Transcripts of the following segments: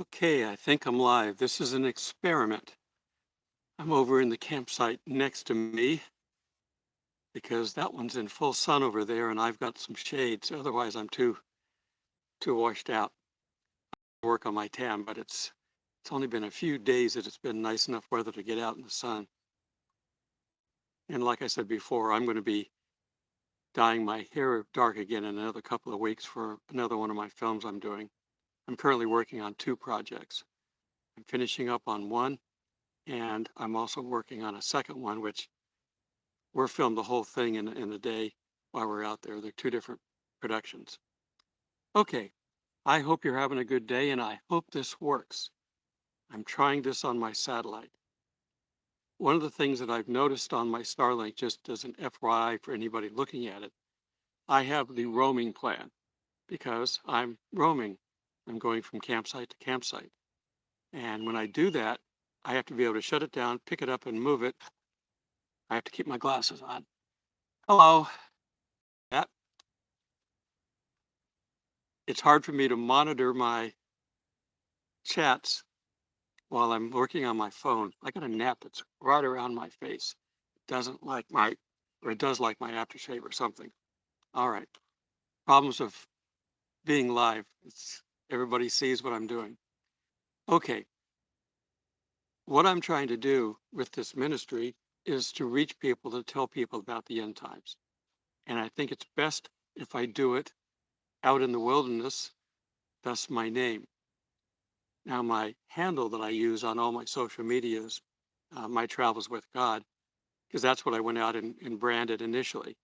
Okay, I think I'm live. This is an experiment. I'm over in the campsite next to me because that one's in full sun over there and I've got some shades. Otherwise, I'm too washed out to work on my tan, but it's only been a few days that it's been nice enough weather to get out in the sun. And like I said before, I'm going to be dyeing my hair dark again in another couple of weeks for another one of my films I'm doing. I'm currently working on two projects. I'm finishing up on one, and I'm also working on a second one, which we're filmed the whole thing in a day while we're out there. They're two different productions. Okay, I hope you're having a good day and I hope this works. I'm trying this on my satellite. One of the things that I've noticed on my Starlink, just as an FYI for anybody looking at it, I have the roaming plan because I'm roaming. I'm going from campsite to campsite. And when I do that, I have to be able to shut it down, pick it up and move it. I have to keep my glasses on. Hello. That It's hard for me to monitor my chats while I'm working on my phone. I got a gnat that's right around my face. It doesn't like my, or it does like my aftershave or something. All right. Problems of being live. Everybody sees what I'm doing. Okay. What I'm trying to do with this ministry is to reach people, to tell people about the end times. And I think it's best if I do it out in the wilderness, thus my name. Now, my handle that I use on all my social medias, my travels with God, because that's what I went out and branded initially.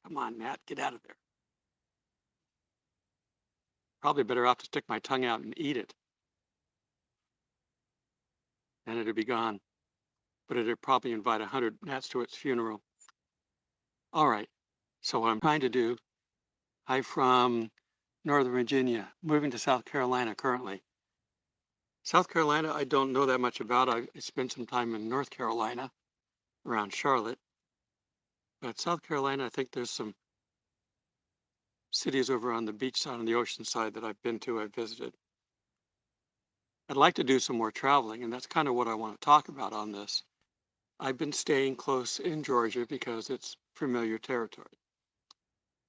Come on, Matt, get out of there. Probably better off to stick my tongue out and eat it, and it'd be gone. But it'd probably invite 100 gnats to its funeral. All right. So what I'm trying to do, I'm from Northern Virginia, moving to South Carolina currently. South Carolina, I don't know that much about. I spent some time in North Carolina around Charlotte. But South Carolina, I think there's some cities over on the beach side, on the ocean side that I've been to, I've visited. I'd like to do some more traveling, and that's kind of what I want to talk about on this. I've been staying close in Georgia because it's familiar territory.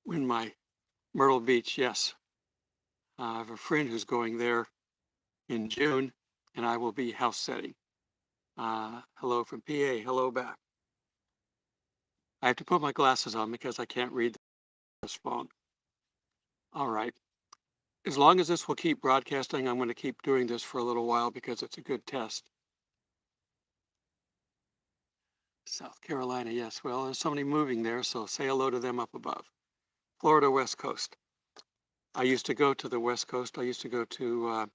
When my Myrtle Beach, yes, I have a friend who's going there in June, and I will be house setting. Hello from PA, hello back. I have to put my glasses on because I can't read this phone. All right. As long as this will keep broadcasting, I'm going to keep doing this for a little while because it's a good test. South Carolina, yes. Well, there's somebody moving there, so say hello to them up above. Florida West Coast. I used to go to the West Coast. I used to go to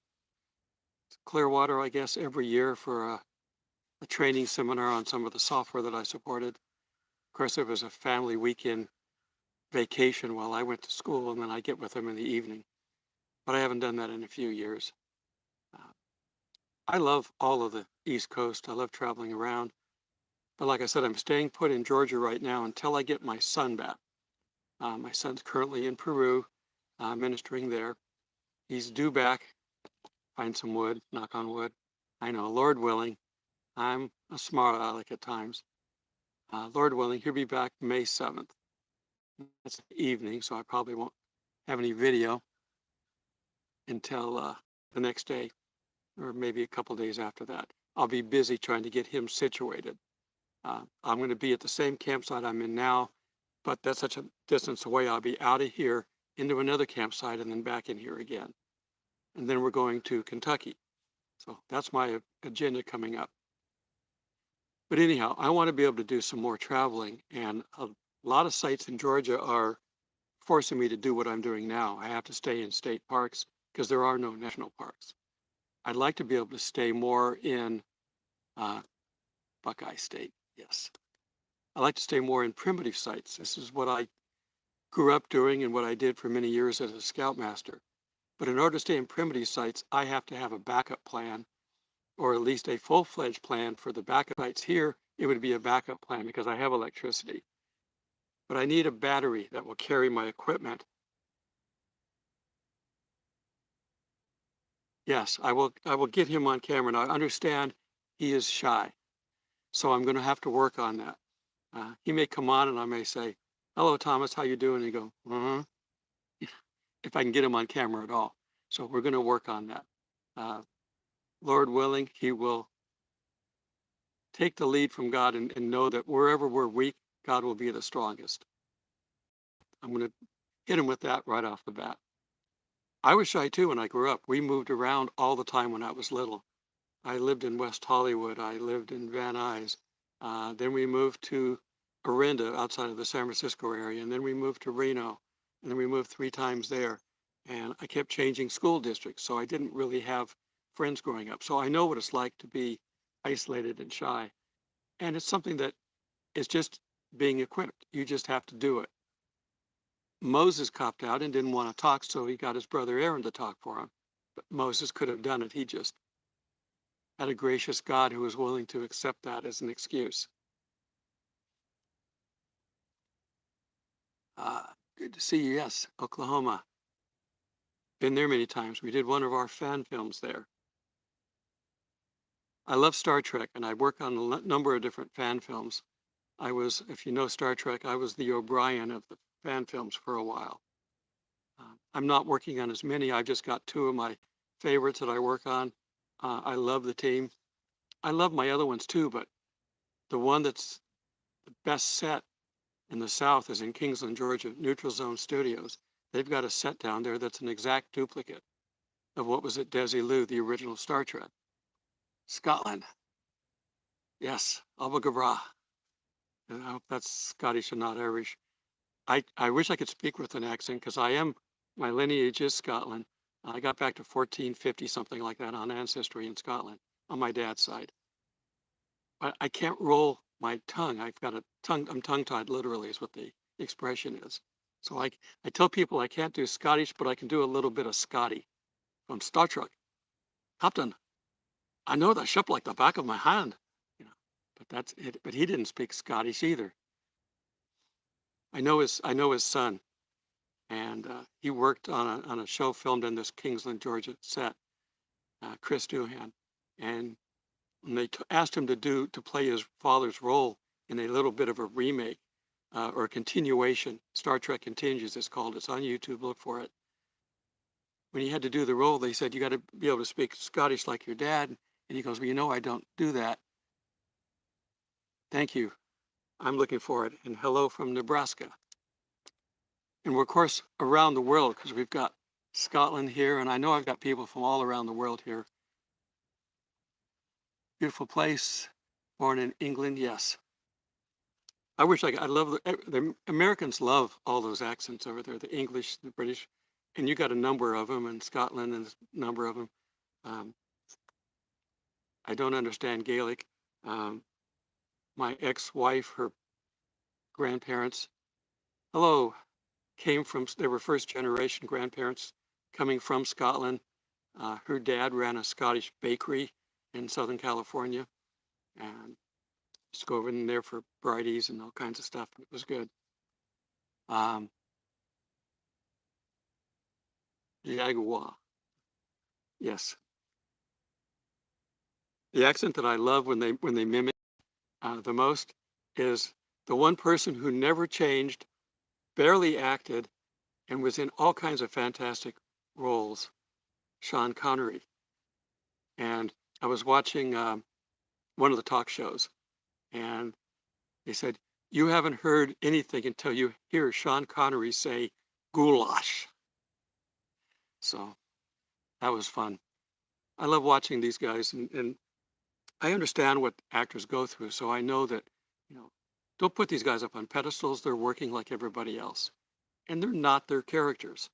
Clearwater, I guess, every year for a training seminar on some of the software that I supported. Of course, it was a family weekend vacation while I went to school, and then I get with them in the evening. But I haven't done that in a few years. Uh, I love all of the East Coast. I love traveling around. But like I said, I'm staying put in Georgia right now until I get my son back. My son's currently in Peru, ministering there. He's due back. Find some wood, knock on wood. I know, Lord willing. I'm a smart aleck at times. Lord willing, he'll be back May 7th. That's the evening, so I probably won't have any video until the next day, or maybe a couple days after that. I'll be busy trying to get him situated. I'm going to be at the same campsite I'm in now, but that's such a distance away. I'll be out of here into another campsite and then back in here again. And then we're going to Kentucky. So that's my agenda coming up. But anyhow, I want to be able to do some more traveling, and a lot of sites in Georgia are forcing me to do what I'm doing now. I have to stay in state parks because there are no national parks. I'd like to be able to stay more in Buckeye State, yes. I like to stay more in primitive sites. This is what I grew up doing and what I did for many years as a scoutmaster. But in order to stay in primitive sites, I have to have a backup plan, or at least a full-fledged plan for the backup sites. Here, it would be a backup plan because I have electricity. But I need a battery that will carry my equipment. Yes, I will get him on camera. And I understand he is shy. So I'm going to have to work on that. He may come on and I may say, "Hello, Thomas, how you doing?" And he go, "Uh-huh," if I can get him on camera at all. So we're going to work on that. Uh, Lord willing, he will take the lead from God and know that wherever we're weak, God will be the strongest. I'm going to hit him with that right off the bat. I was shy too when I grew up. We moved around all the time when I was little. I lived in West Hollywood. I lived in Van Nuys. Then we moved to Orinda outside of the San Francisco area. And then we moved to Reno. And then we moved 3 times there. And I kept changing school districts. So I didn't really have friends growing up. So I know what it's like to be isolated and shy. And it's something that is just being equipped. You just have to do it. Moses copped out and didn't want to talk, so he got his brother Aaron to talk for him. But Moses could have done it. He just had a gracious God who was willing to accept that as an excuse. Good to see you. Yes, Oklahoma. Been there many times. We did one of our fan films there. I love Star Trek, and I work on a number of different fan films. I was, if you know Star Trek, I was the O'Brien of the fan films for a while. I'm not working on as many. I've just got 2 of my favorites that I work on. I love the team. I love my other ones too, but the one that's the best set in the South is in Kingsland, Georgia, Neutral Zone Studios. They've got a set down there that's an exact duplicate of what was at Desilu, the original Star Trek. Scotland. Yes, Abergabra. And I hope that's Scottish and not Irish. I wish I could speak with an accent because my lineage is Scotland. I got back to 1450, something like that, on Ancestry in Scotland on my dad's side. But I can't roll my tongue. I've got I'm tongue-tied literally is what the expression is. So I tell people I can't do Scottish, but I can do a little bit of Scotty from Star Trek. Captain, I know that ship like the back of my hand. You know, but that's it. But he didn't speak Scottish either. I know his son, and he worked on a show filmed in this Kingsland, Georgia set, Chris Doohan, and when they asked him to play his father's role in a little bit of a remake or a continuation, Star Trek Continues, it's called. It's on YouTube. Look for it. When he had to do the role, they said, "You got to be able to speak Scottish like your dad." And he goes, "Well, you know, I don't do that." Thank you. I'm looking for it. And hello from Nebraska. And we're, of course, around the world because we've got Scotland here. And I know I've got people from all around the world here. Beautiful place. Born in England, yes. I wish I love the Americans love all those accents over there, the English, the British, and you got a number of them in Scotland and a number of them. I don't understand Gaelic. My ex-wife, her grandparents, hello, they were first generation grandparents coming from Scotland. Her dad ran a Scottish bakery in Southern California and used to go over in there for varieties and all kinds of stuff. It was good. Jaguar. Yes. The accent that I love when they mimic the most is the one person who never changed, barely acted, and was in all kinds of fantastic roles, Sean Connery. And I was watching one of the talk shows, and they said, "You haven't heard anything until you hear Sean Connery say goulash." So that was fun. I love watching these guys, and I understand what actors go through, so I know that, don't put these guys up on pedestals. They're working like everybody else, and they're not their characters.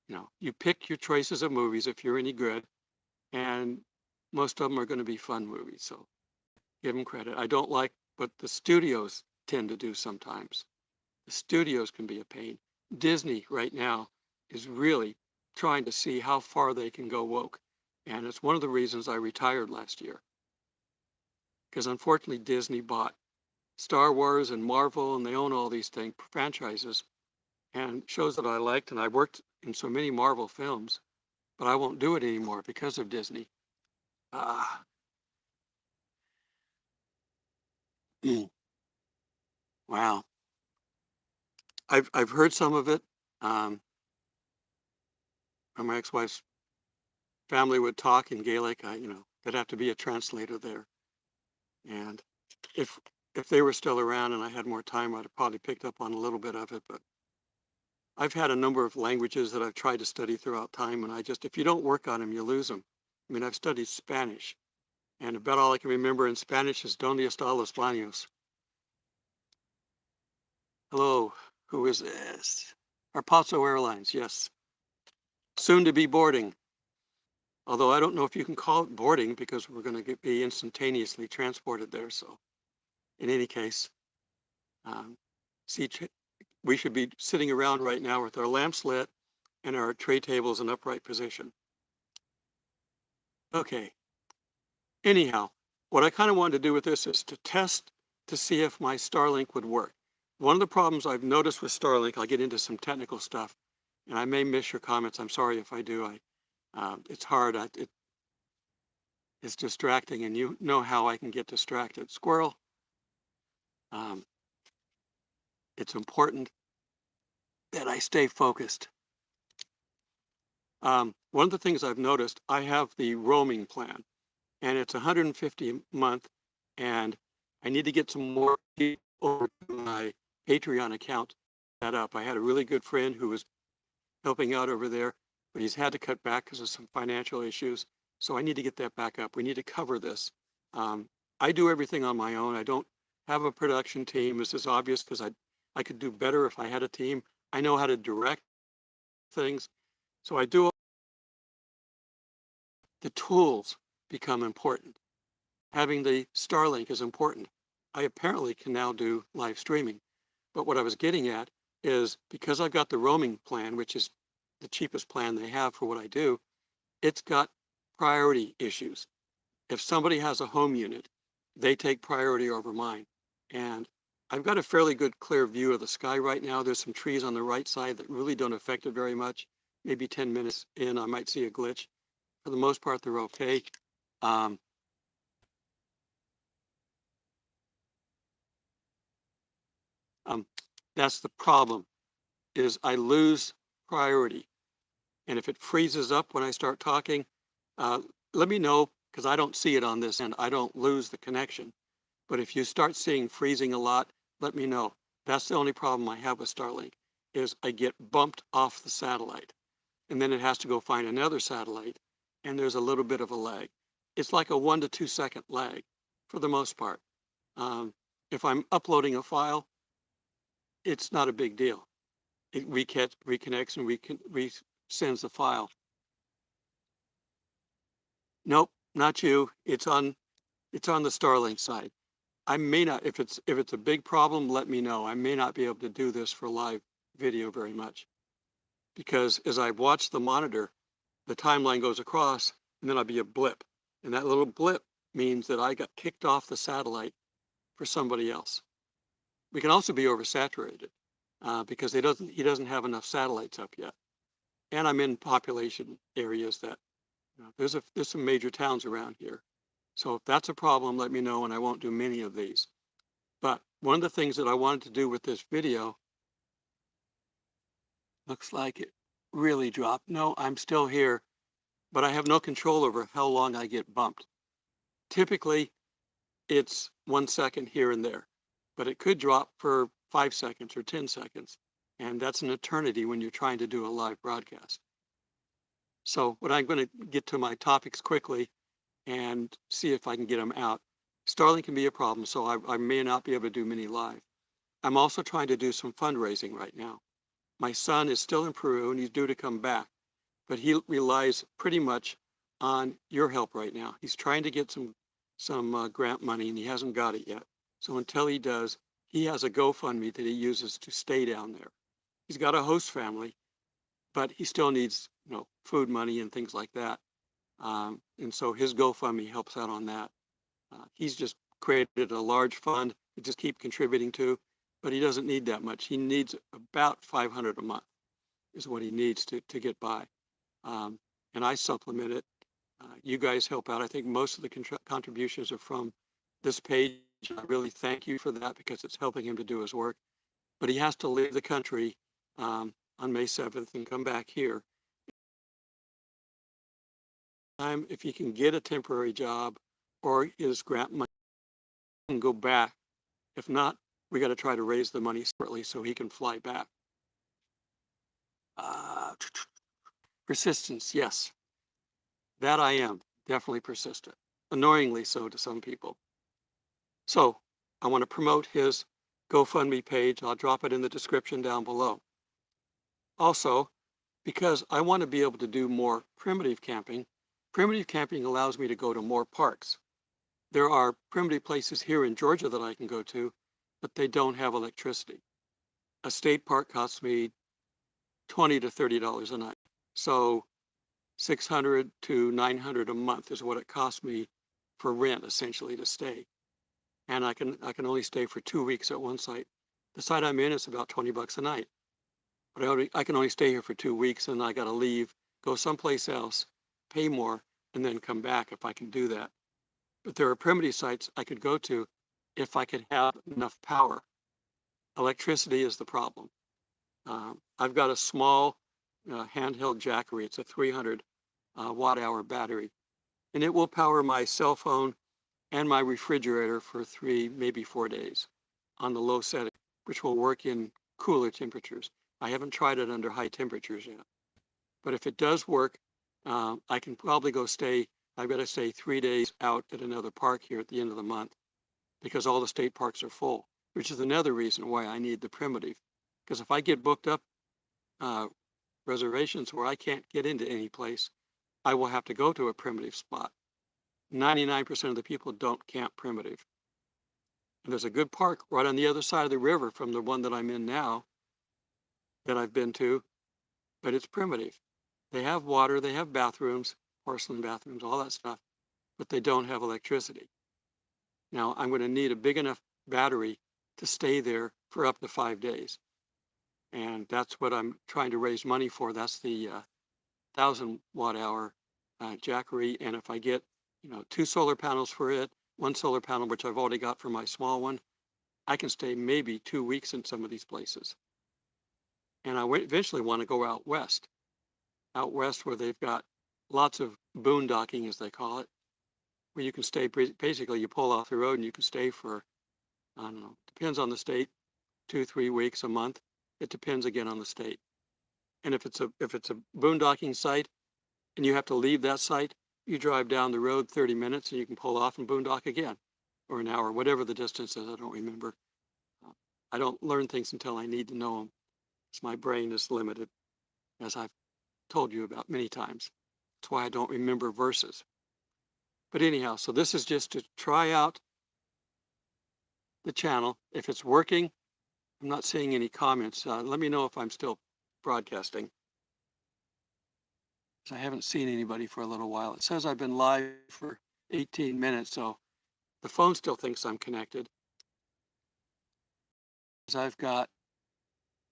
You pick your choices of movies if you're any good, and most of them are going to be fun movies. So give them credit. I don't like what the studios tend to do sometimes. The studios can be a pain. Disney right now is really trying to see how far they can go woke. And it's one of the reasons I retired last year. Because unfortunately, Disney bought Star Wars and Marvel, and they own all these franchises and shows that I liked. And I worked in so many Marvel films. but I won't do it anymore because of Disney. Wow. I've heard some of it. Um, my ex-wife's family would talk in Gaelic. There'd have to be a translator there. And if they were still around and I had more time, I'd have probably picked up on a little bit of it. But I've had a number of languages that I've tried to study throughout time, and if you don't work on them, you lose them. I mean, I've studied Spanish, and about all I can remember in Spanish is "Donde está los baños?" Hello, who is this? Arpazo Airlines, yes. Soon to be boarding. Although I don't know if you can call it boarding because we're going to be instantaneously transported there. So in any case, see, we should be sitting around right now with our lamps lit and our tray tables in upright position. Okay. Anyhow, what I kind of wanted to do with this is to test to see if my Starlink would work. One of the problems I've noticed with Starlink, I'll get into some technical stuff, and I may miss your comments. I'm sorry if I do. It's hard. It's distracting, and you know how I can get distracted. Squirrel. It's important that I stay focused. One of the things I've noticed, I have the roaming plan, and it's $150 a month, and I need to get some more people over to my Patreon account set up. I had a really good friend who was helping out over there, but he's had to cut back because of some financial issues. So I need to get that back up. We need to cover this. I do everything on my own. I don't have a production team. This is obvious because I could do better if I had a team. I know how to direct things. So I do. The tools become important. Having the Starlink is important. I apparently can now do live streaming. But what I was getting at is because I've got the roaming plan, which is the cheapest plan they have for what I do, it's got priority issues. If somebody has a home unit, they take priority over mine. And I've got a fairly good clear view of the sky right now. There's some trees on the right side that really don't affect it very much. Maybe 10 minutes in, I might see a glitch. For the most part, they're okay. That's the problem, is I lose priority. And if it freezes up when I start talking, let me know, because I don't see it on this end. I don't lose the connection. But if you start seeing freezing a lot, let me know. That's the only problem I have with Starlink, is I get bumped off the satellite. And then it has to go find another satellite, and there's a little bit of a lag. It's like a 1 to 2 second lag for the most part. If I'm uploading a file, it's not a big deal. It reconnects and resends the file. Nope, not you. It's on the Starlink side. I may not, if it's a big problem, let me know. I may not be able to do this for live video very much, because as I watch the monitor, the timeline goes across, and then there'll be a blip. And that little blip means that I got kicked off the satellite for somebody else. We can also be oversaturated because he doesn't have enough satellites up yet. And I'm in population areas that, there's some major towns around here. So if that's a problem, let me know, and I won't do many of these. But one of the things that I wanted to do with this video, looks like it really dropped. No, I'm still here, but I have no control over how long I get bumped. Typically, it's 1 second here and there, but it could drop for 5 seconds or 10 seconds. And that's an eternity when you're trying to do a live broadcast. So what I'm going to get to my topics quickly and see if I can get them out. Starlink can be a problem, so I may not be able to do many live. I'm also trying to do some fundraising right now. My son is still in Peru and he's due to come back, but he relies pretty much on your help right now. He's trying to get some grant money and he hasn't got it yet. So until he does, he has a GoFundMe that he uses to stay down there. He's got a host family, but he still needs, food money and things like that. And so his GoFundMe helps out on that. He's just created a large fund to just keep contributing to, but he doesn't need that much. He needs about $500 a month is what he needs to get by. And and I supplement it. You guys help out. I think most of the contributions are from this page. I really thank you for that because it's helping him to do his work. But he has to leave the country on May 7th and come back here. If he can get a temporary job or his grant money, he can go back. If not, we got to try to raise the money separately so he can fly back. Persistence, yes. That I am, definitely persistent. Annoyingly so to some people. So I want to promote his GoFundMe page. I'll drop it in the description down below. Also, because I want to be able to do more primitive camping allows me to go to more parks. There are primitive places here in Georgia that I can go to, but they don't have electricity. A state park costs me $20 to $30 a night. So $600 to $900 a month is what it costs me for rent, essentially, to stay. And I can only stay for 2 weeks at one site. The site I'm in is about $20 a night. But I can only stay here for 2 weeks, and I got to leave, go someplace else, pay more, and then come back if I can do that. But there are primitive sites I could go to if I could have enough power. Electricity is the problem. I've got a small handheld Jackery. It's a 300 watt-hour battery, and it will power my cell phone and my refrigerator for 3, maybe 4 days on the low setting, which will work in cooler temperatures. I haven't tried it under high temperatures yet. But if it does work, I can probably go stay. I've got to stay 3 days out at another park here at the end of the month because all the state parks are full, which is another reason why I need the primitive. Because if I get booked up reservations where I can't get into any place, I will have to go to a primitive spot. 99% of the people don't camp primitive. And there's a good park right on the other side of the river from the one that I'm in now that I've been to, but it's primitive. They have water, they have bathrooms, porcelain bathrooms, all that stuff, but they don't have electricity. Now, I'm going to need a big enough battery to stay there for up to 5 days. And that's what I'm trying to raise money for. That's the 1,000 watt-hour Jackery. And if I get 2 solar panels for it, 1 solar panel, which I've already got for my small one, I can stay maybe 2 weeks in some of these places. And I eventually want to go out west where they've got lots of boondocking, as they call it, where you can stay, basically you pull off the road and you can stay for, I don't know, depends on the state, 2, 3 weeks, a month. It depends again on the state. And if it's a boondocking site and you have to leave that site, you drive down the road 30 minutes and you can pull off and boondock again, or an hour, whatever the distance is, I don't remember. I don't learn things until I need to know them, because my brain is limited, as I've told you about many times. That's why I don't remember verses. But anyhow, so this is just to try out the channel. If it's working, I'm not seeing any comments. Let me know if I'm still broadcasting. I haven't seen anybody for a little while. It says I've been live for 18 minutes, so the phone still thinks I'm connected. I've got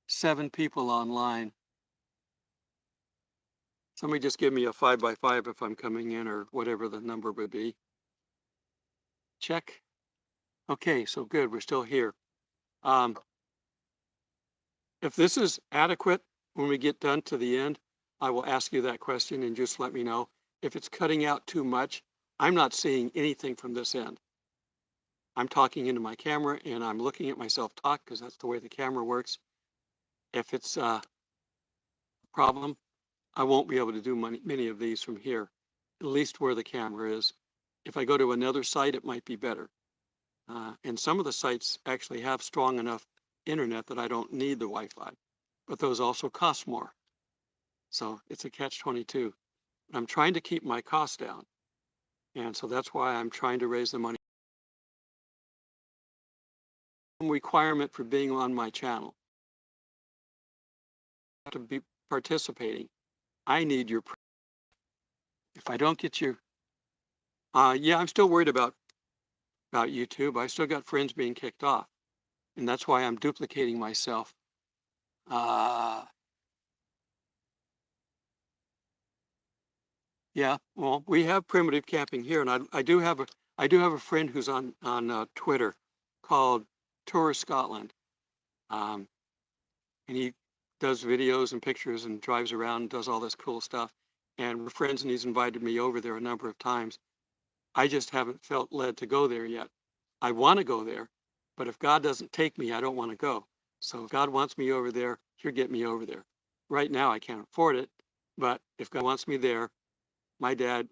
7 people online. Somebody just give me a 5x5 if I'm coming in, or whatever the number would be. Check. Okay, so good, we're still here. If this is adequate when we get done to the end, I will ask you that question and just let me know. If it's cutting out too much, I'm not seeing anything from this end. I'm talking into my camera and I'm looking at myself talk because that's the way the camera works. If it's a problem, I won't be able to do many of these from here, at least where the camera is. If I go to another site, it might be better. And some of the sites actually have strong enough internet that I don't need the Wi-Fi, but those also cost more. So it's a catch-22. I'm trying to keep my costs down. And so that's why I'm trying to raise the money. Requirement for being on my channel. To be participating. I need your. If I don't get your. Yeah, I'm still worried about YouTube. I still got friends being kicked off. And that's why I'm duplicating myself. Yeah, well, we have primitive camping here, and I do have a friend who's on Twitter called Tour Scotland, um, and he does videos and pictures and drives around and does all this cool stuff. And we're friends, and he's invited me over there a number of times. I just haven't felt led to go there yet. I want to go there, but if God doesn't take me, I don't want to go. So if God wants me over there, He'll get me over there. Right now, I can't afford it, but if God wants me there, my dad,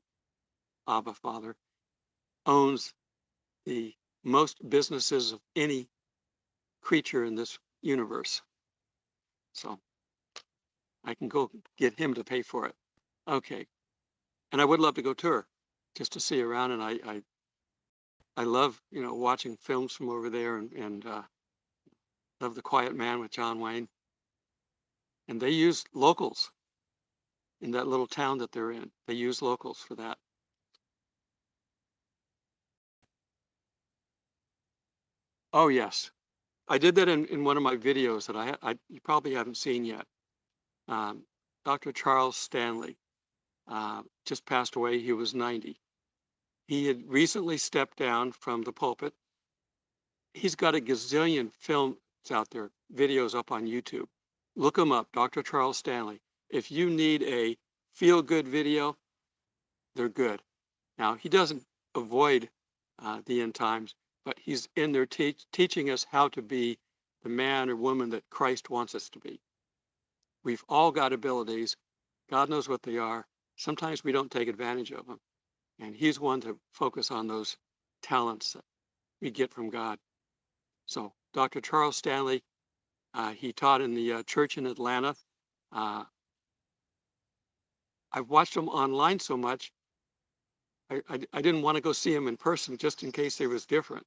Abba Father, owns the most businesses of any creature in this universe. So I can go get him to pay for it. Okay. And I would love to go tour just to see around. And I love, watching films from over there and love The Quiet Man with John Wayne. And they use locals in that little town that they're in. They use locals for that. Oh, yes. I did that in one of my videos that you probably haven't seen yet. Um, Dr. Charles Stanley just passed away. He was 90. He had recently stepped down from the pulpit. He's got a gazillion films out there, videos up on YouTube. Look him up, Dr. Charles Stanley. If you need a feel-good video, they're good. Now, he doesn't avoid the end times, but he's in there teaching us how to be the man or woman that Christ wants us to be. We've all got abilities. God knows what they are. Sometimes we don't take advantage of them. And he's one to focus on those talents that we get from God. So Dr. Charles Stanley, he taught in the church in Atlanta. Uh, I've watched him online so much, I didn't want to go see him in person just in case he was different.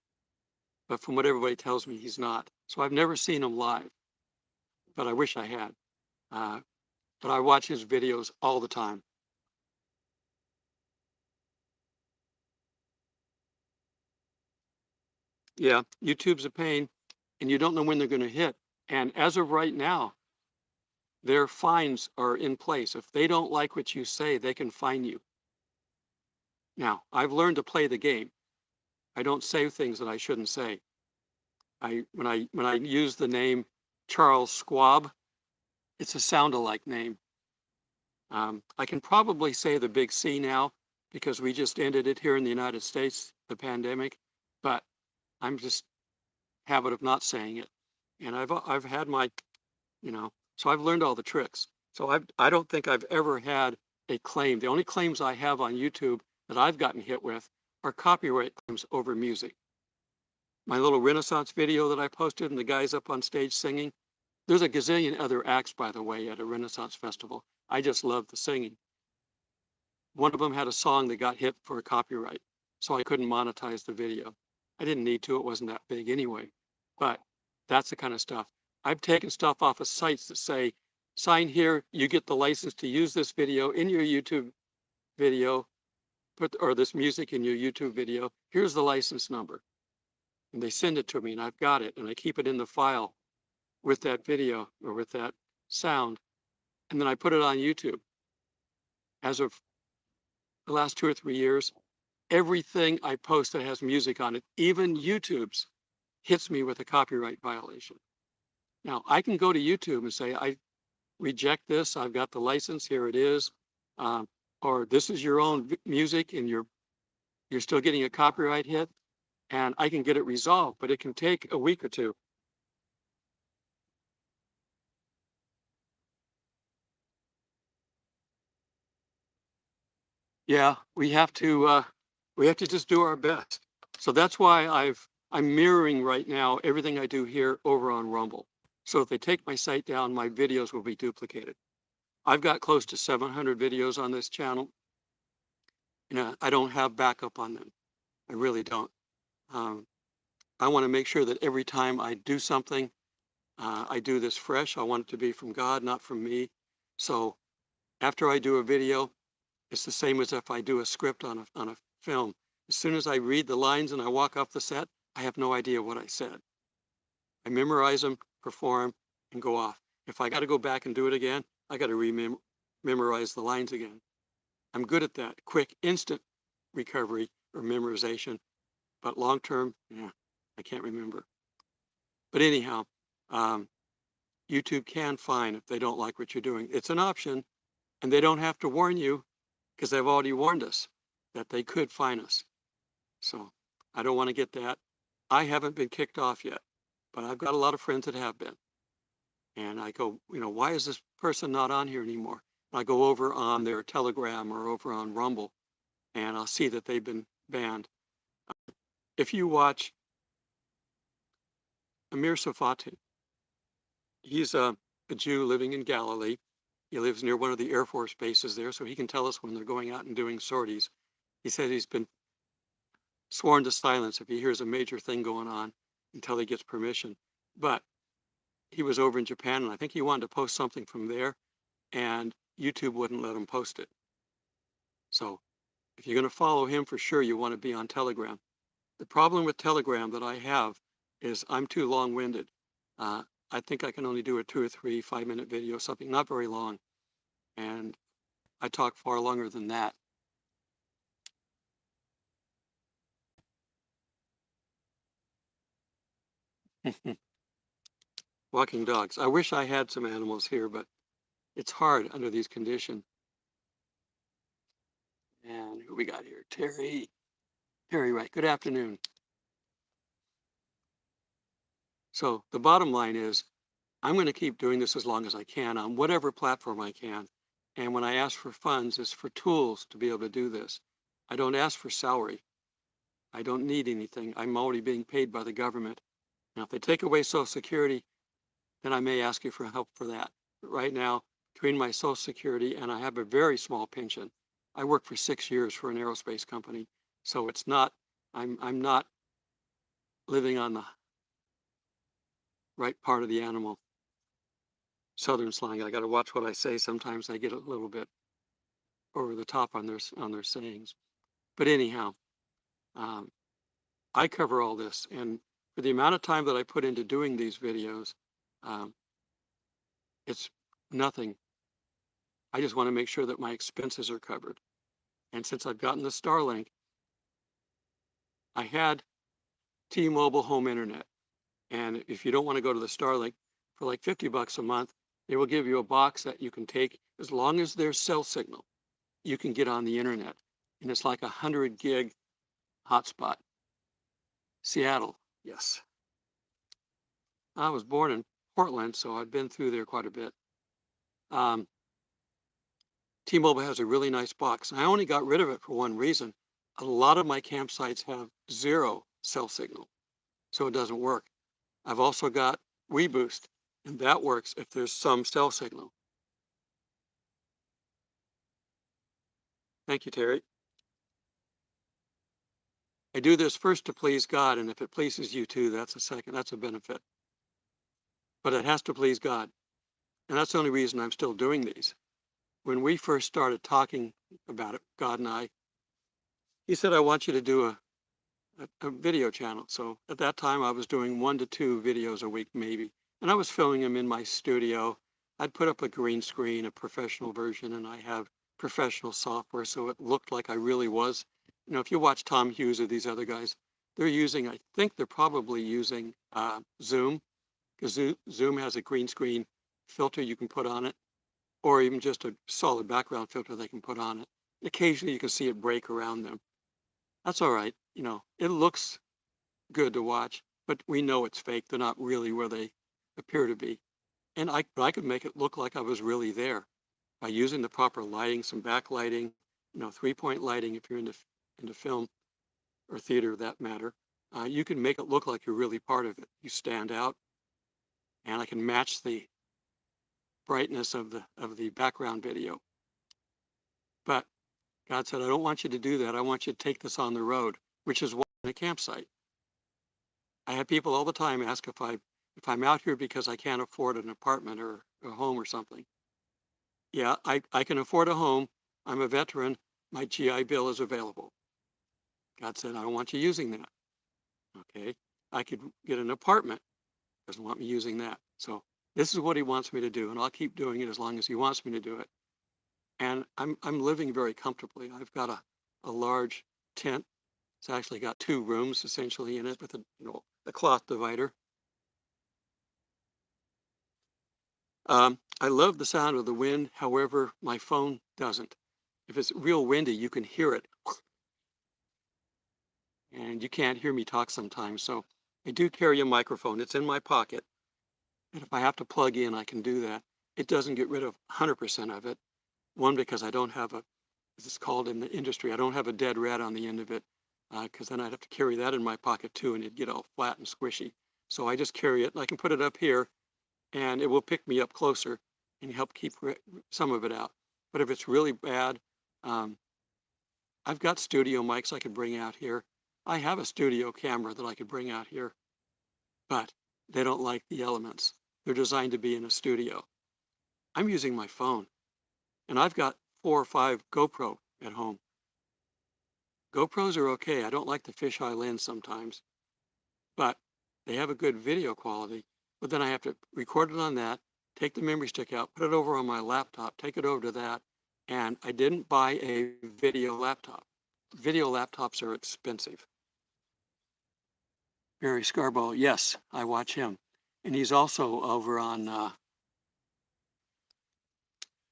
But from what everybody tells me, he's not. So I've never seen him live, but I wish I had. Uh, but I watch his videos all the time. Yeah, YouTube's a pain, and you don't know when they're going to hit. And as of right now, their fines are in place. If they don't like what you say, they can fine you. Now, I've learned to play the game. I don't say things that I shouldn't say. When I use the name Charles Schwab, it's a sound-alike name. I can probably say the big C now because we just ended it here in the United States, the pandemic, but I'm just habit of not saying it. And I've had my, so I've learned all the tricks. So I don't think I've ever had a claim. The only claims I have on YouTube that I've gotten hit with are copyright claims over music. My little Renaissance video that I posted and the guys up on stage singing, there's a gazillion other acts, by the way, at a Renaissance festival. I just love the singing. One of them had a song that got hit for a copyright, so I couldn't monetize the video. I didn't need to, it wasn't that big anyway. But that's the kind of stuff. I've taken stuff off of sites that say, sign here, you get the license to use this video in your YouTube video, or this music in your YouTube video. Here's the license number. And they send it to me and I've got it and I keep it in the file with that video or with that sound. And then I put it on YouTube. As of the last 2 or 3 years, everything I post that has music on it, even YouTube's, hits me with a copyright violation. Now, I can go to YouTube and say, I reject this. I've got the license. Here it is. Or this is your own music and you're still getting a copyright hit. And I can get it resolved, but it can take a week or two. Yeah, we have to just do our best. So that's why I'm mirroring right now everything I do here over on Rumble. So if they take my site down, my videos will be duplicated. I've got close to 700 videos on this channel. I don't have backup on them. I really don't. Um, I want to make sure that every time I do something, I do this fresh. I want it to be from God, not from me. So after I do a video, it's the same as if I do a script on a film. As soon as I read the lines and I walk off the set, I have no idea what I said. I memorize them, perform, and go off. If I got to go back and do it again, I got to memorize the lines again. I'm good at that quick, instant recovery or memorization, but long term, yeah, I can't remember. But anyhow, YouTube can fine if they don't like what you're doing. It's an option, and they don't have to warn you because they've already warned us that they could fine us. So I don't want to get that. I haven't been kicked off yet, but I've got a lot of friends that have been. And I go, why is this person not on here anymore? I go over on their Telegram or over on Rumble, and I'll see that they've been banned. If you watch Amir Safati, he's a Jew living in Galilee. He lives near one of the Air Force bases there, so he can tell us when they're going out and doing sorties. He said he's been sworn to silence if he hears a major thing going on until he gets permission. But he was over in Japan, and I think he wanted to post something from there, and YouTube wouldn't let him post it. So if you're going to follow him, for sure you want to be on Telegram. The problem with Telegram that I have is I'm too long-winded. I think I can only do a 2 or 3 5-minute video, something not very long. And I talk far longer than that. Walking dogs. I wish I had some animals here, but it's hard under these conditions. And who we got here? Terry. Terry, right. Good afternoon. So the bottom line is I'm going to keep doing this as long as I can on whatever platform I can. And when I ask for funds, it's for tools to be able to do this. I don't ask for salary. I don't need anything. I'm already being paid by the government. Now, if they take away Social Security, then I may ask you for help for that. But right now, between my Social Security and I have a very small pension, I worked for 6 years for an aerospace company. So it's not, I'm not living on the right part of the animal. Southern slang. I got to watch what I say. Sometimes I get a little bit over the top on their sayings. But anyhow, I cover all this, and for the amount of time that I put into doing these videos, it's nothing. I just want to make sure that my expenses are covered. And since I've gotten the Starlink, I had T-Mobile home internet. And if you don't want to go to the Starlink, for like $50 a month, they will give you a box that you can take as long as there's cell signal. You can get on the internet, and it's like 100 gig hotspot. Seattle, yes. I was born in Portland, so I've been through there quite a bit. T-Mobile has a really nice box. I only got rid of it for one reason. A lot of my campsites have 0 cell signal, so it doesn't work. I've also got WeBoost, and that works if there's some cell signal. Thank you, Terry. I do this first to please God, and if it pleases you too, that's a benefit. But it has to please God. And that's the only reason I'm still doing these. When we first started talking about it, God and I, he said, I want you to do a video channel. So at that time, I was doing 1 to 2 videos a week, maybe. And I was filming them in my studio. I'd put up a green screen, a professional version, and I have professional software. So it looked like I really was. If you watch Tom Hughes or these other guys, they're using, I think they're probably using Zoom, because Zoom has a green screen filter you can put on it, or even just a solid background filter they can put on it. Occasionally you can see it break around them. That's all right. It looks good to watch, but we know it's fake. They're not really where they appear to be. And I could make it look like I was really there by using the proper lighting, some backlighting, 3-point lighting if you're into film or theater, that matter. You can make it look like you're really part of it. You stand out, and I can match the brightness of the background video. But God said, I don't want you to do that. I want you to take this on the road, which is why in a campsite. I have people all the time ask if I'm out here because I can't afford an apartment or a home or something. Yeah, I can afford a home. I'm a veteran. My GI Bill is available. God said, I don't want you using that. Okay, I could get an apartment. Doesn't want me using that. So this is what he wants me to do, and I'll keep doing it as long as he wants me to do it. and I'm living very comfortably. I've got a large tent. It's actually got 2 rooms essentially in it with a cloth divider. I love the sound of the wind. However, my phone doesn't. If it's real windy, you can hear it, and you can't hear me talk sometimes. So I do carry a microphone. It's in my pocket, and if I have to plug in, I can do that. It doesn't get rid of 100% of it. One, because I don't have as it's called in the industry, I don't have a dead rat on the end of it, because then I'd have to carry that in my pocket too, and it'd get all flat and squishy. So I just carry it, and I can put it up here, and it will pick me up closer and help keep some of it out. But if it's really bad, um, I've got studio mics I could bring out here. I have a studio camera that I could bring out here, but they don't like the elements. They're designed to be in a studio. I'm using my phone, and I've got 4 or 5 GoPro at home. GoPros are okay. I don't like the fisheye lens sometimes, but they have a good video quality. But then I have to record it on that, take the memory stick out, put it over on my laptop, take it over to that. And I didn't buy a video laptop. Video laptops are expensive. Barry Scarborough, yes, I watch him. And he's also over on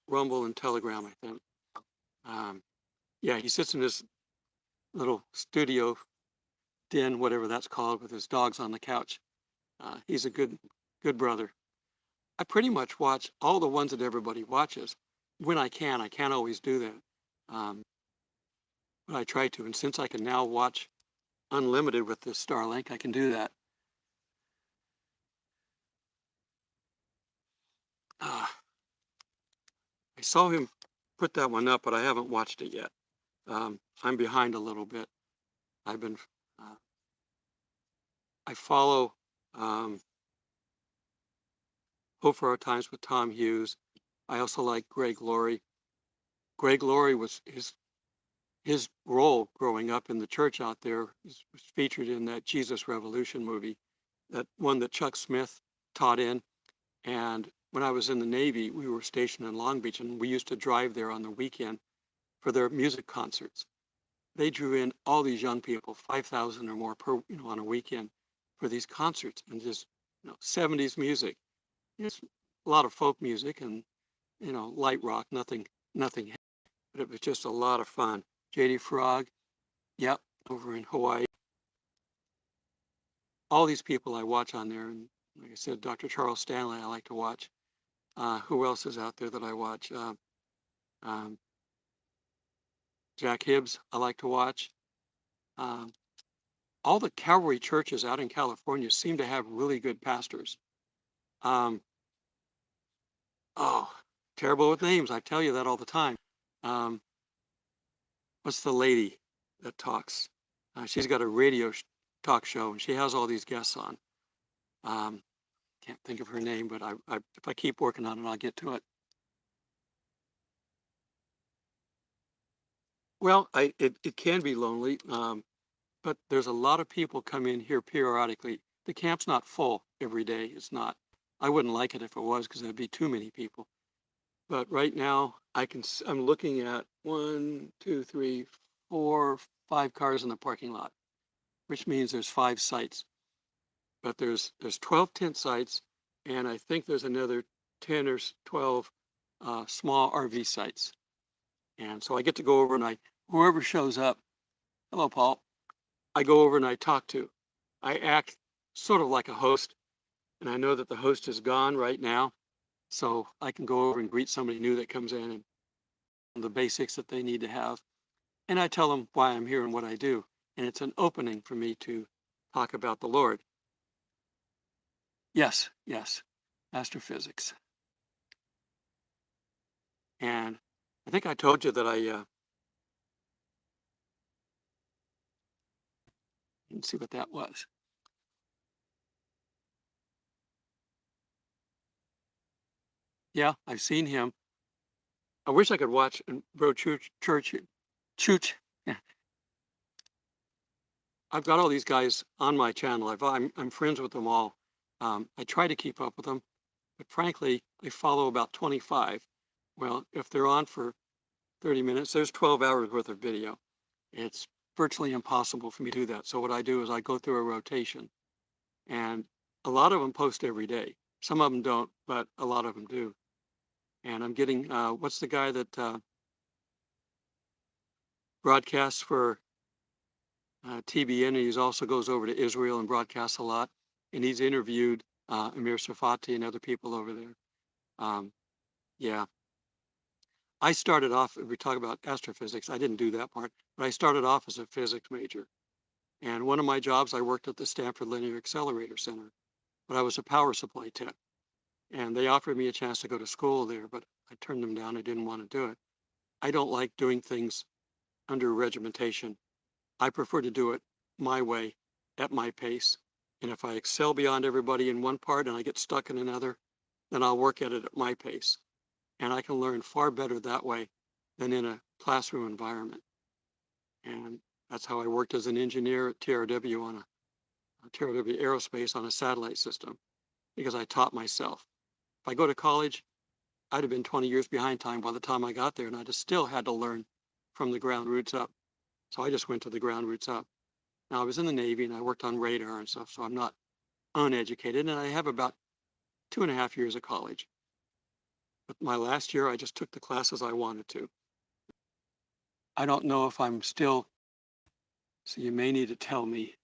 Rumble and Telegram, I think. Yeah, he sits in his little studio den, whatever that's called, with his dogs on the couch. He's a good brother. I pretty much watch all the ones that everybody watches when I can. I can't always do that, but I try to. And since I can now watch unlimited with this Starlink, I can do that. I saw him put that one up, but I haven't watched it yet. I'm behind a little bit. I've been, I follow Hope for Our Times with Tom Hughes. I also like Greg Laurie. Greg Laurie was his role growing up in the church out there was featured in that Jesus Revolution movie, that one that Chuck Smith taught in. And when I was in the Navy, we were stationed in Long Beach, and we used to drive there on the weekend for their music concerts. They drew in all these young people, 5,000 or more per, on a weekend for these concerts, and just, 70s music. It's a lot of folk music and, light rock, nothing, but it was just a lot of fun. J.D. Frog, yep, over in Hawaii. All these people I watch on there, and like I said, Dr. Charles Stanley, I like to watch. Who else is out there that I watch? Um, Jack Hibbs, I like to watch. All the Calvary churches out in California seem to have really good pastors. Um, oh, terrible with names. I tell you that all the time. What's the lady that talks? She's got a radio talk show, and she has all these guests on. Can't think of her name, but if I keep working on it, I'll get to it. Well, it can be lonely, but there's a lot of people come in here periodically. The camp's not full every day. It's not. I wouldn't like it if it was, because there'd be too many people. But right now, I'm looking at 1, 2, 3, 4, 5 cars in the parking lot, which means there's 5 sites. But there's 12 tent sites, and I think there's another 10 or 12 small RV sites. And so I get to go over, and whoever shows up, hello, Paul, I go over and I talk to. I act sort of like a host, and I know that the host is gone right now, so I can go over and greet somebody new that comes in and the basics that they need to have. And I tell them why I'm here and what I do. And it's an opening for me to talk about the Lord. Yes, astrophysics. And I think I told you that let's see what that was. Yeah, I've seen him. I wish I could watch and Bro Chooch. Yeah. I've got all these guys on my channel. I'm friends with them all. I try to keep up with them, but frankly, I follow about 25. Well, if they're on for 30 minutes. There's 12 hours worth of video. It's virtually impossible for me to do that. So what I do is I go through a rotation, and a lot of them post every day. Some of them don't, but a lot of them do. And I'm getting, what's the guy that broadcasts for TBN? He also goes over to Israel and broadcasts a lot. And he's interviewed Amir Sarfati and other people over there. Yeah. I started off, if we talk about astrophysics, I didn't do that part, but I started off as a physics major. And one of my jobs, I worked at the Stanford Linear Accelerator Center, but I was a power supply tech. And they offered me a chance to go to school there, but I turned them down. I didn't want to do it. I don't like doing things under regimentation. I prefer to do it my way, at my pace. And if I excel beyond everybody in one part and I get stuck in another, then I'll work at it at my pace. And I can learn far better that way than in a classroom environment. And that's how I worked as an engineer at TRW on a TRW Aerospace on a satellite system, because I taught myself. If I go to college, I'd have been 20 years behind time by the time I got there, and I'd have still had to learn from the ground roots up. So I just went to the ground roots up. Now, I was in the Navy and I worked on radar and stuff, so I'm not uneducated, and I have about 2.5 years of college. But my last year, I just took the classes I wanted to. I don't know if I'm still, so you may need to tell me.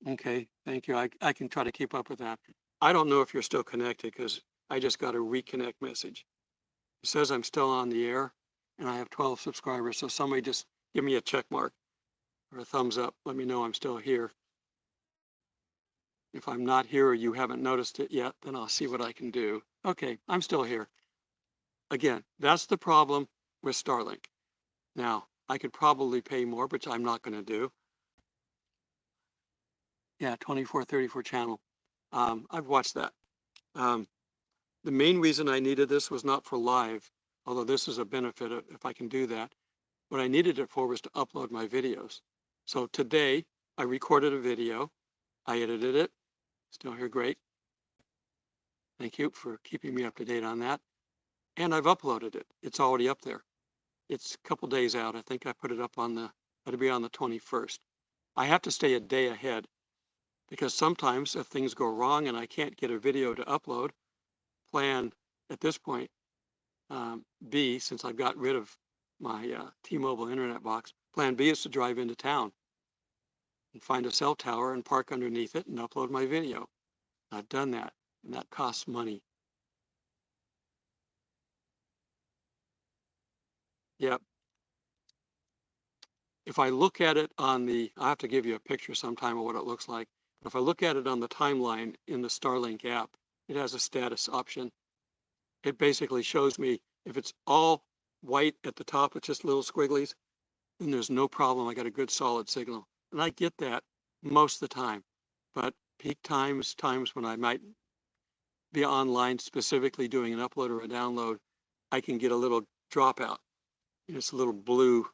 Okay, thank you. I can try to keep up with that. I don't know if you're still connected because I just got a reconnect message. It says I'm still on the air and I have 12 subscribers. So somebody just give me a check mark or a thumbs up. Let me know I'm still here. If I'm not here or you haven't noticed it yet, then I'll see what I can do. Okay, I'm still here. Again, that's the problem with Starlink. Now, I could probably pay more, which I'm not going to do. Yeah, 2434 channel. I've watched that. The main reason I needed this was not for live, although this is a benefit if I can do that. What I needed it for was to upload my videos. So today I recorded a video. I edited it. Still here, great. Thank you for keeping me up to date on that. And I've uploaded it. It's already up there. It's a couple days out. I think I put it up on it'll be on the 21st. I have to stay a day ahead because sometimes if things go wrong and I can't get a video to upload, plan at this point, B, since I've got rid of my T-Mobile internet box, plan B is to drive into town and find a cell tower and park underneath it and upload my video. I've done that, and that costs money. Yep. If I look at it on I have to give you a picture sometime of what it looks like. But if I look at it on the timeline in the Starlink app, it has a status option. It basically shows me if it's all white at the top with just little squigglies, then there's no problem. I got a good solid signal. And I get that most of the time. But peak times when I might be online specifically doing an upload or a download, I can get a little dropout. It's a little blue.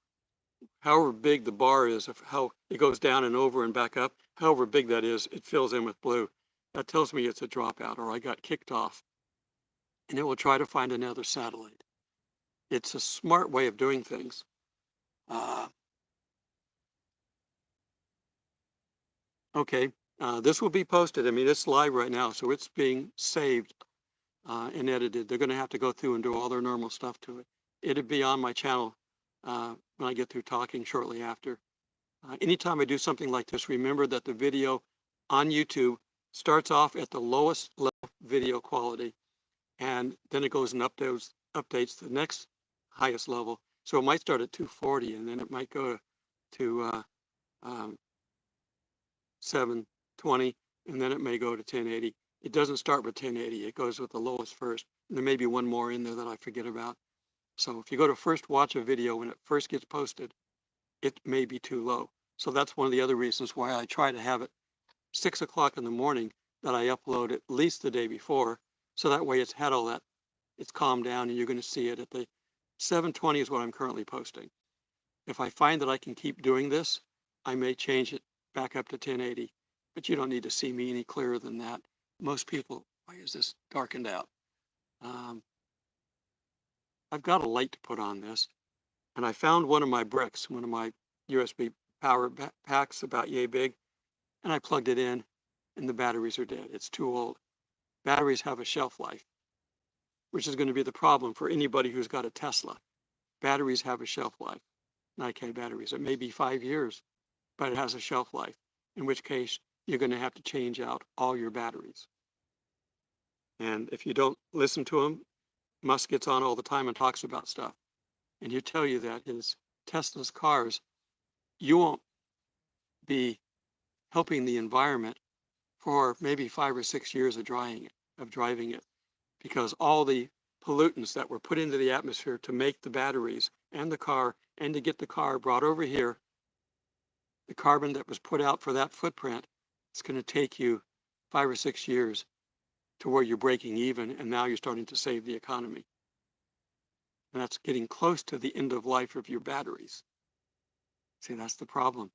However big the bar is, of how it goes down and over and back up, however big that is, it fills in with blue. That tells me it's a dropout or I got kicked off. And it will try to find another satellite. It's a smart way of doing things. Okay, this will be posted. I mean, it's live right now, so it's being saved and edited. They're going to have to go through and do all their normal stuff to it. It'll be on my channel when I get through talking shortly after. Anytime I do something like this, remember that the video on YouTube starts off at the lowest level video quality, and then it goes and updates the next highest level. So it might start at 240, and then it might go to 720, and then it may go to 1080. It doesn't start with 1080. It goes with the lowest first. And there may be one more in there that I forget about. So if you go to first watch a video when it first gets posted, it may be too low. So that's one of the other reasons why I try to have it 6 o'clock in the morning that I upload at least the day before. So that way it's had all that, it's calmed down and you're going to see it at the 720 is what I'm currently posting. If I find that I can keep doing this, I may change it back up to 1080, but you don't need to see me any clearer than that. most people, why is this darkened out? I've got a light to put on this, and I found one of my bricks, one of my USB power packs about yay big, and I plugged it in, and the batteries are dead. It's too old. Batteries have a shelf life, which is going to be the problem for anybody who's got a Tesla. Batteries have a shelf life. Nikkei batteries. It may be 5 years, but it has a shelf life, in which case you're going to have to change out all your batteries. And if you don't listen to him, Musk gets on all the time and talks about stuff. And he'll tell you that his Tesla's cars, you won't be helping the environment for maybe 5 or 6 years of driving it, because all the pollutants that were put into the atmosphere to make the batteries and the car and to get the car brought over here, the carbon that was put out for that footprint, it's going to take you 5 or 6 years to where you're breaking even, and now you're starting to save the economy. And that's getting close to the end of life of your batteries. See, that's the problem.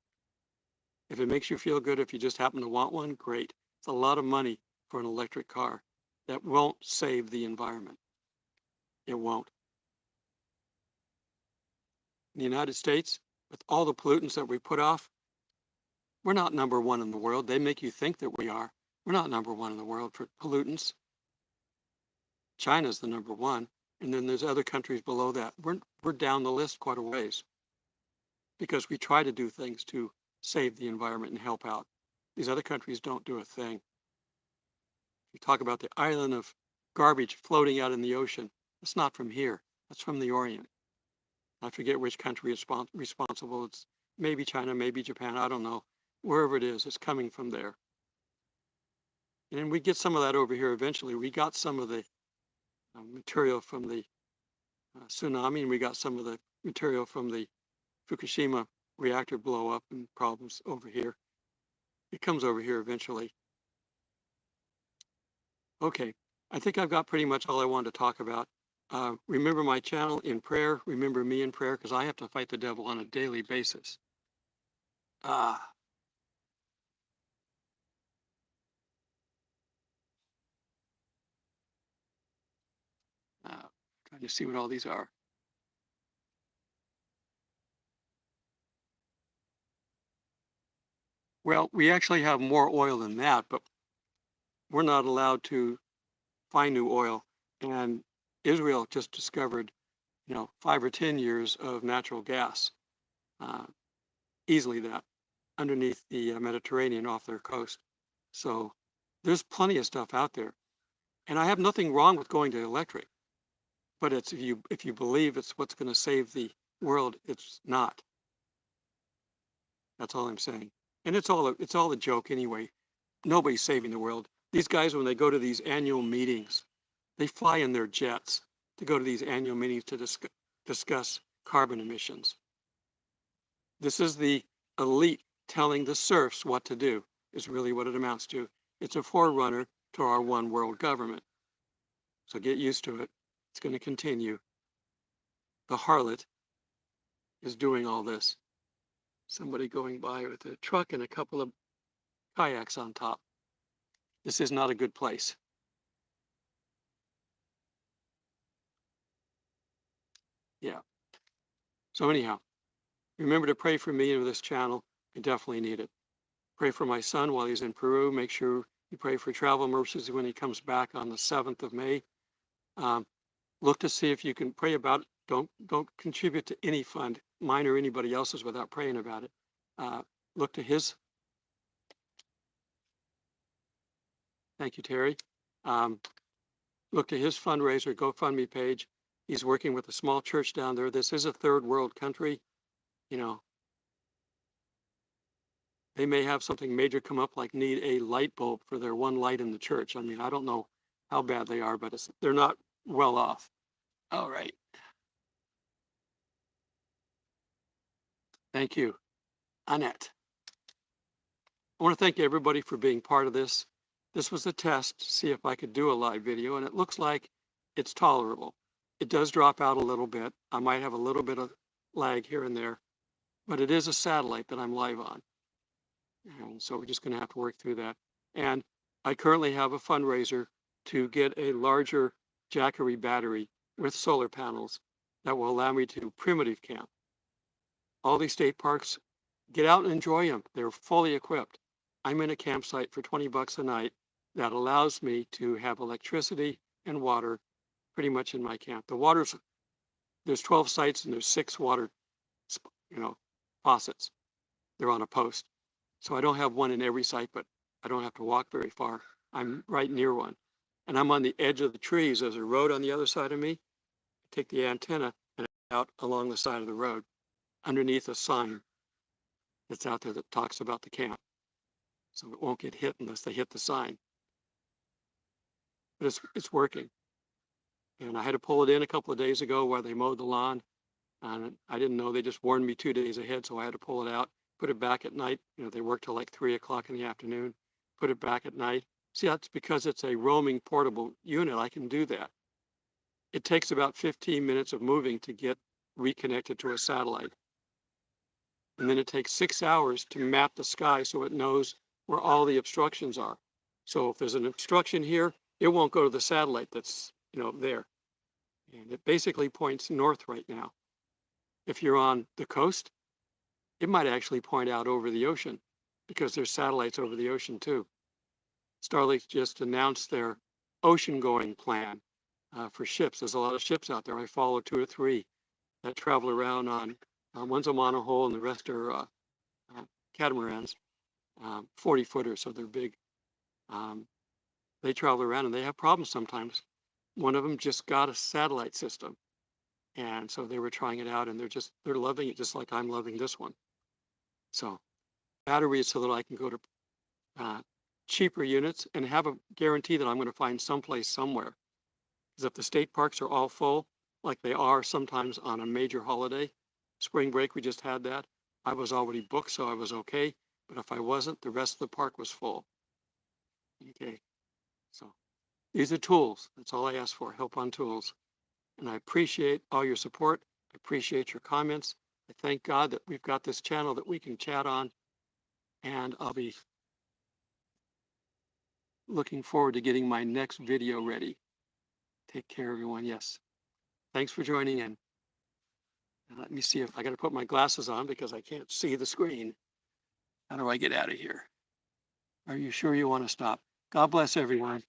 If it makes you feel good, if you just happen to want one, great. It's a lot of money for an electric car. That won't save the environment. It won't. In the United States, with all the pollutants that we put off, we're not number one in the world. They make you think that we are. We're not number one in the world for pollutants. China's the number one, and then there's other countries below that. We're down the list quite a ways because we try to do things to save the environment and help out. These other countries don't do a thing. We talk about the island of garbage floating out in the ocean. It's not from here. That's from the Orient. I forget which country is responsible. It's maybe China, maybe Japan. I don't know. Wherever it is, it's coming from there. And we get some of that over here eventually. We got some of the material from the tsunami, and we got some of the material from the Fukushima reactor blow up and problems over here. It comes over here eventually. Okay, I think I've got pretty much all I wanted to talk about. Remember my channel in prayer. Remember me in prayer, because I have to fight the devil on a daily basis. Trying to see what all these are. Well, we actually have more oil than that, but we're not allowed to find new oil. And Israel just discovered, 5 or 10 years of natural gas, easily that, underneath the Mediterranean off their coast. So there's plenty of stuff out there. And I have nothing wrong with going to electric, but it's if you believe it's what's going to save the world, it's not. That's all I'm saying. And it's all a joke anyway. Nobody's saving the world. These guys, when they go to these annual meetings, they fly in their jets to go to these annual meetings to discuss carbon emissions. This is the elite telling the serfs what to do, is really what it amounts to. It's a forerunner to our one world government. So get used to it. It's going to continue. The harlot is doing all this. Somebody going by with a truck and a couple of kayaks on top. This is not a good place. Yeah. So anyhow, remember to pray for me and this channel. I definitely need it. Pray for my son while he's in Peru. Make sure you pray for travel mercies when he comes back on the 7th of May. Look to see if you can pray about it. Don't contribute to any fund, mine or anybody else's, without praying about it. Look to his. Thank you, Terry. Look to his fundraiser GoFundMe page. He's working with a small church down there. This is a third world country. They may have something major come up, like need a light bulb for their one light in the church. I mean, I don't know how bad they are, but they're not well off. All right. Thank you, Annette. I want to thank everybody for being part of this. This was a test to see if I could do a live video, and it looks like it's tolerable. It does drop out a little bit. I might have a little bit of lag here and there, but it is a satellite that I'm live on. And so we're just going to have to work through that. And I currently have a fundraiser to get a larger Jackery battery with solar panels that will allow me to primitive camp. All these state parks, get out and enjoy them. They're fully equipped. I'm in a campsite for 20 bucks a night that allows me to have electricity and water pretty much in my camp. There's 12 sites and there's 6 water, faucets. They're on a post. So I don't have one in every site, but I don't have to walk very far. I'm right near one. And I'm on the edge of the trees. There's a road on the other side of me. I take the antenna and out along the side of the road underneath a sign that's out there that talks about the camp. So it won't get hit unless they hit the sign. But it's working. And I had to pull it in a couple of days ago while they mowed the lawn. And I didn't know, they just warned me 2 days ahead. So I had to pull it out, put it back at night. They work till like 3 o'clock in the afternoon, put it back at night. See, that's because it's a roaming portable unit. I can do that. It takes about 15 minutes of moving to get reconnected to a satellite. And then it takes 6 hours to map the sky so it knows where all the obstructions are. So if there's an obstruction here, it won't go to the satellite that's, there. And it basically points north right now. If you're on the coast, it might actually point out over the ocean because there's satellites over the ocean too. Starlink just announced their ocean-going plan for ships. There's a lot of ships out there. I follow 2 or 3 that travel around on, one's a monohull and the rest are catamarans, 40-footers, so they're big. They travel around and they have problems sometimes. One of them just got a satellite system. And so they were trying it out and they're loving it just like I'm loving this one. So batteries so that I can go to cheaper units and have a guarantee that I'm going to find someplace somewhere. Because if the state parks are all full, like they are sometimes on a major holiday, spring break, we just had that. I was already booked, so I was okay. But if I wasn't, the rest of the park was full. Okay, so these are tools. That's all I ask for, help on tools. And I appreciate all your support. I appreciate your comments. I thank God that we've got this channel that we can chat on. And I'll be looking forward to getting my next video ready. Take care, everyone. Yes. Thanks for joining in. And let me see if I got to put my glasses on because I can't see the screen. How do I get out of here? Are you sure you want to stop? God bless everyone.